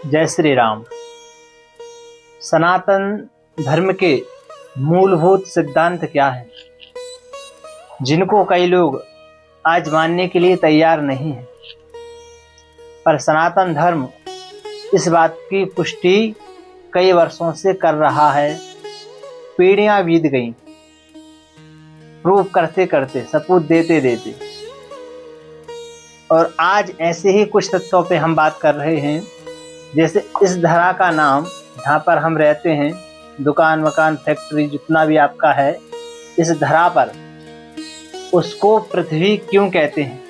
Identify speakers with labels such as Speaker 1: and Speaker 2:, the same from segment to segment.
Speaker 1: जय श्री राम। सनातन धर्म के मूलभूत सिद्धांत क्या है, जिनको कई लोग आज मानने के लिए तैयार नहीं हैं। पर सनातन धर्म इस बात की पुष्टि कई वर्षों से कर रहा है। पीढ़ियां बीत गईं, प्रूफ करते करते, सबूत देते देते, और आज ऐसे ही कुछ तथ्यों पे हम बात कर रहे हैं। जैसे इस धरा का नाम, जहाँ पर हम रहते हैं, दुकान मकान फैक्ट्री जितना भी आपका है, इस धरा पर उसको पृथ्वी क्यों कहते हैं?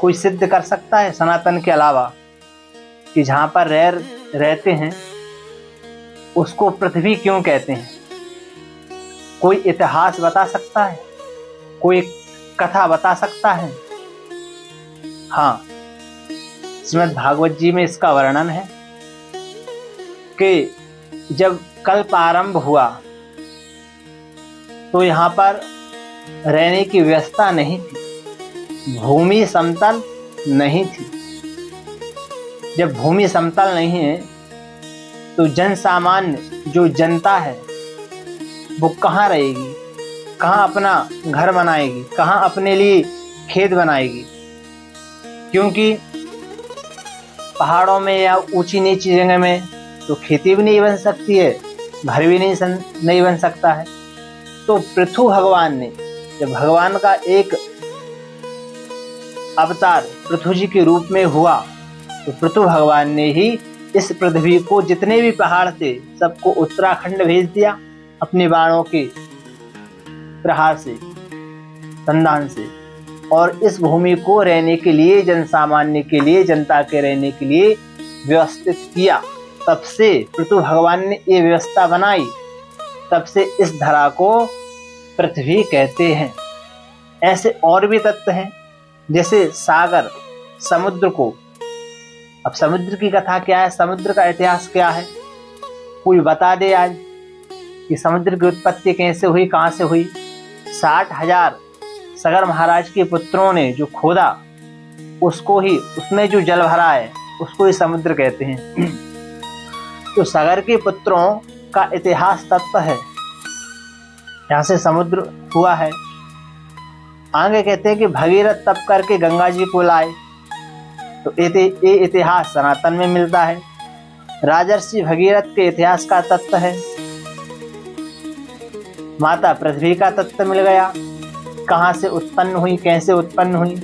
Speaker 1: कोई सिद्ध कर सकता है सनातन के अलावा कि जहाँ पर रहते हैं उसको पृथ्वी क्यों कहते हैं? कोई इतिहास बता सकता है? कोई कथा बता सकता है? हाँ, श्रीमद् भागवत जी में इसका वर्णन है कि जब कल्प आरंभ हुआ तो यहाँ पर रहने की व्यवस्था नहीं थी, भूमि समतल नहीं थी। जब भूमि समतल नहीं है तो जन सामान्य जो जनता है वो कहाँ रहेगी, कहाँ अपना घर बनाएगी, कहाँ अपने लिए खेत बनाएगी? क्योंकि पहाड़ों में या ऊंची नीची जगह में तो खेती भी नहीं बन सकती है, घर भी नहीं बन सकता है। तो पृथु भगवान ने, जब भगवान का एक अवतार पृथु जी के रूप में हुआ, तो पृथु भगवान ने ही इस पृथ्वी को, जितने भी पहाड़ थे, सबको उत्तराखंड भेज दिया अपने बाणों के प्रहार से, संधान से, और इस भूमि को रहने के लिए, जन सामान्य के लिए, जनता के रहने के लिए व्यवस्थित किया। तब से पृथु भगवान ने ये व्यवस्था बनाई, तब से इस धरा को पृथ्वी कहते हैं। ऐसे और भी तत्व हैं, जैसे सागर, समुद्र को। अब समुद्र की कथा क्या है, समुद्र का इतिहास क्या है? कोई बता दे आज कि समुद्र की उत्पत्ति कैसे हुई, कहाँ से हुई? 60,000 सगर महाराज के पुत्रों ने जो खोदा, उसको ही, उसमें जो जल भरा है उसको ही समुद्र कहते हैं। तो सगर के पुत्रों का इतिहास तत्व है, यहाँ से समुद्र हुआ है। आगे कहते हैं कि भगीरथ तप करके गंगा जी को लाए, तो ये इतिहास सनातन में मिलता है। राजर्षि भगीरथ के इतिहास का तत्व है। माता पृथ्वी का तत्व मिल गया, कहाँ से उत्पन्न हुई, कैसे उत्पन्न हुई।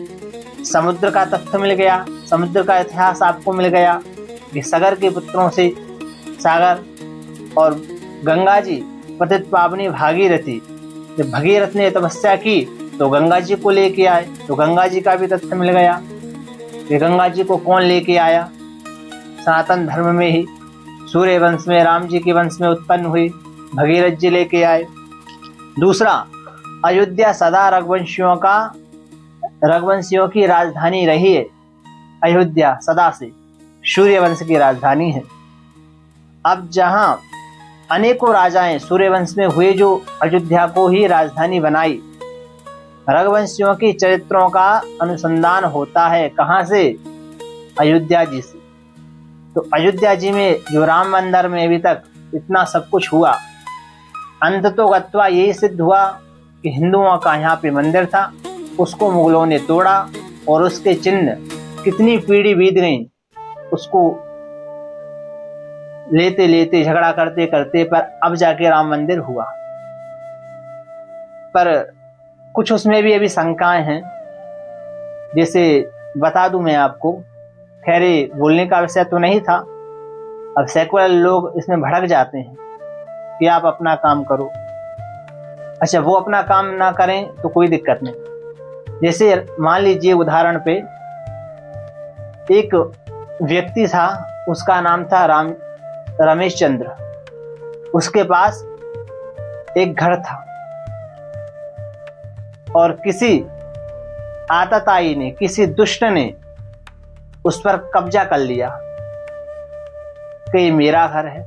Speaker 1: समुद्र का तत्व मिल गया, समुद्र का इतिहास आपको मिल गया कि सगर के पुत्रों से सागर, और गंगा जी पतित पावनी भागीरथी, जब भगीरथ ने तपस्या की तो गंगा जी को लेके आए, तो गंगा जी का भी तथ्य मिल गया कि गंगा जी को कौन लेके आया? सनातन धर्म में ही सूर्य वंश में, राम जी के वंश में उत्पन्न हुई, भगीरथ जी लेके आए। दूसरा, अयोध्या सदा रघुवंशियों की राजधानी रही है। अयोध्या सदा से सूर्य वंश की राजधानी है। अब जहां अनेकों राजाएं सूर्य वंश में हुए, जो अयोध्या को ही राजधानी बनाई, रघुवंशियों के चरित्रों का अनुसंधान होता है। कहाँ से? अयोध्या जी से। तो अयोध्या जी में जो राम मंदिर में अभी तक इतना सब कुछ हुआ, अंत तो गत्वा यही सिद्ध हुआ कि हिंदुओं का यहाँ पे मंदिर था, उसको मुगलों ने तोड़ा, और उसके चिन्ह कितनी पीढ़ी बीत गई, उसको लेते लेते, झगड़ा करते करते, पर अब जाके राम मंदिर हुआ। पर कुछ उसमें भी अभी शंकाएं हैं। जैसे बता दूं मैं आपको, खैर बोलने का विषय तो नहीं था, अब सेकुलर लोग इसमें भड़क जाते हैं कि आप अपना काम करो। अच्छा, वो अपना काम ना करें तो कोई दिक्कत नहीं। जैसे मान लीजिए उदाहरण पे, एक व्यक्ति था, उसका नाम था रमेश चंद्र। उसके पास एक घर था, और किसी आतताई ने, किसी दुष्ट ने उस पर कब्जा कर लिया कि ये मेरा घर है।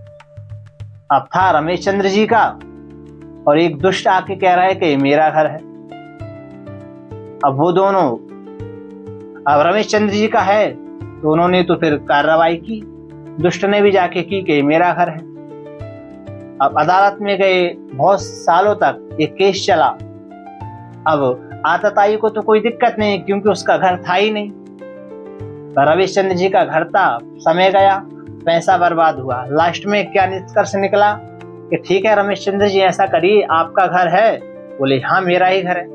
Speaker 1: अब था रमेश चंद्र जी का, और एक दुष्ट आके कह रहा है कि ये मेरा घर है। अब वो दोनों, अब रमेश चंद्र जी का है तो उन्होंने तो फिर कार्रवाई की, दुष्ट ने भी जाके की कि मेरा घर है। अब अदालत में गए, बहुत सालों तक ये केस चला। अब आतताई को तो कोई दिक्कत नहीं क्योंकि उसका घर था ही नहीं, रविश्चंद्र जी का घर था। समय गया, पैसा बर्बाद हुआ। लास्ट में क्या निष्कर्ष निकला कि ठीक है रमेशचंद्र जी ऐसा करिए, आपका घर है। बोले हाँ मेरा ही घर है।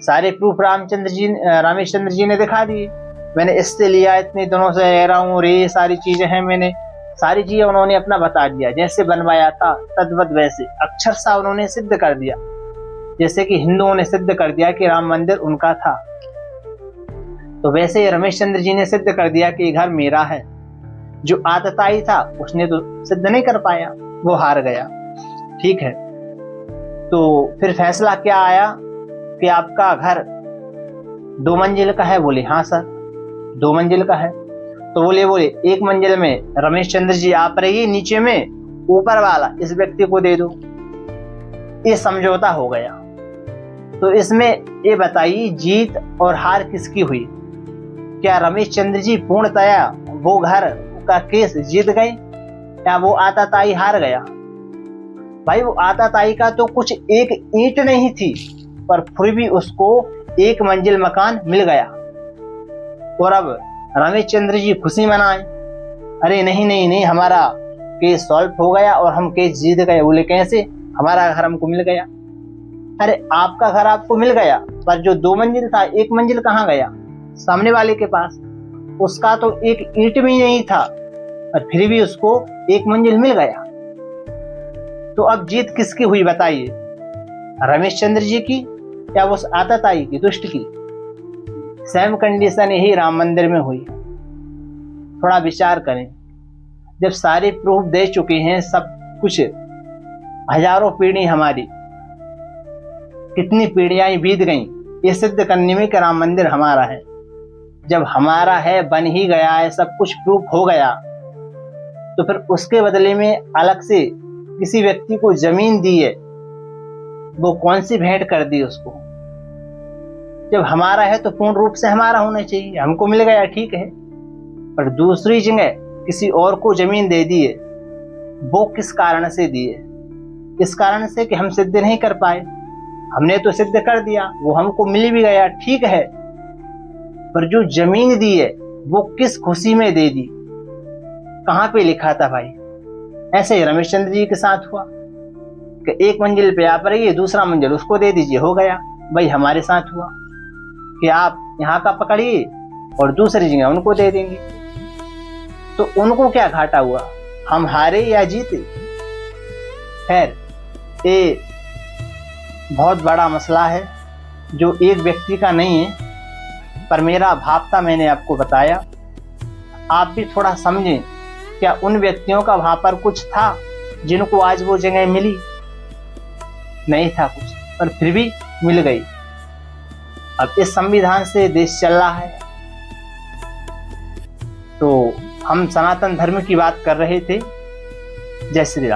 Speaker 1: सारे प्रूफ रामेश्चंद्र जी ने दिखा दिए, मैंने इससे लिया, इतने दिनों से रह रहा हूँ, ये सारी चीजें हैं, मैंने सारी चीजें उन्होंने अपना बता दिया। जैसे बनवाया था तद्वत वैसे अक्षरशः उन्होंने सिद्ध कर दिया, जैसे कि हिंदुओं ने सिद्ध कर दिया कि राम मंदिर उनका था, तो वैसे ही रमेशचंद्र जी ने सिद्ध कर दिया कि ये घर मेरा है। जो आतताई था उसने तो सिद्ध नहीं कर पाया, वो हार गया। ठीक है, तो फिर फैसला क्या आया कि आपका घर 2 मंजिल का है। बोले हाँ सर 2 मंजिल का है। तो बोले 1 मंजिल में रमेशचंद्र जी आप रहिए, नीचे में ऊपर वाला इस व्यक्ति को दे दो। ये समझौता हो गया। तो इसमें ये बताइए जीत और हार किसकी हुई? क्या रमेशचंद्र जी पूर्णतया वो घर का केस जीत गए या वो आताताई हार गया? भाई वो आताताई का तो कुछ एक ईंट नहीं थी, पर फिर भी उसको 1 मंजिल मकान मिल गया। और अब रमेशचंद्र जी खुशी मनाए, अरे नहीं नहीं नहीं हमारा केस सॉल्व हो गया और हम केस जीत गए। बोले कैसे? हमारा घर हमको मिल गया। अरे आपका घर आपको मिल गया, पर जो 2 मंजिल था 1 मंजिल कहाँ गया? सामने वाले के पास। उसका तो एक ईंट भी नहीं था, पर फिर भी उसको 1 मंजिल मिल गया। तो अब जीत किसकी हुई बताइए? रमेशचंद्र जी की या उस आतताई की, दुष्ट की? सेम कंडीशन यही राम मंदिर में हुई। थोड़ा विचार करें, जब सारे प्रूफ दे चुके हैं, सब कुछ, हजारों पीढ़ी हमारी, कितनी पीढ़ियां बीत गईं ये सिद्ध करने में कि राम मंदिर हमारा है। जब हमारा है, बन ही गया है, सब कुछ प्रूफ हो गया, तो फिर उसके बदले में अलग से किसी व्यक्ति को जमीन दी है, वो कौन सी भेंट कर दी उसको? जब हमारा है तो पूर्ण रूप से हमारा होना चाहिए। हमको मिल गया ठीक है, पर दूसरी जगह किसी और को जमीन दे दी है। वो किस कारण से दी है? इस कारण से कि हम सिद्ध नहीं कर पाए। हमने तो सिद्ध कर दिया, वो हमको मिल भी गया ठीक है, पर जो जमीन दी है वो किस खुशी में दे दी? कहाँ पे लिखा था भाई? ऐसे ही रमेशचंद्र जी के साथ हुआ कि 1 मंजिल पे आप रहिए, दूसरा मंजिल उसको दे दीजिए, हो गया। भाई हमारे साथ हुआ कि आप यहाँ का पकड़िए और दूसरी जगह उनको दे देंगे। तो उनको क्या घाटा हुआ? हम हारे या जीते? खैर, ये बहुत बड़ा मसला है जो एक व्यक्ति का नहीं है, पर मेरा भाव था, मैंने आपको बताया। आप भी थोड़ा समझें, क्या उन व्यक्तियों का वहां पर कुछ था जिनको आज वो जगह मिली? नहीं था कुछ, पर फिर भी मिल गई। अब इस संविधान से देश चल रहा है। तो हम सनातन धर्म की बात कर रहे थे। जय श्री राम।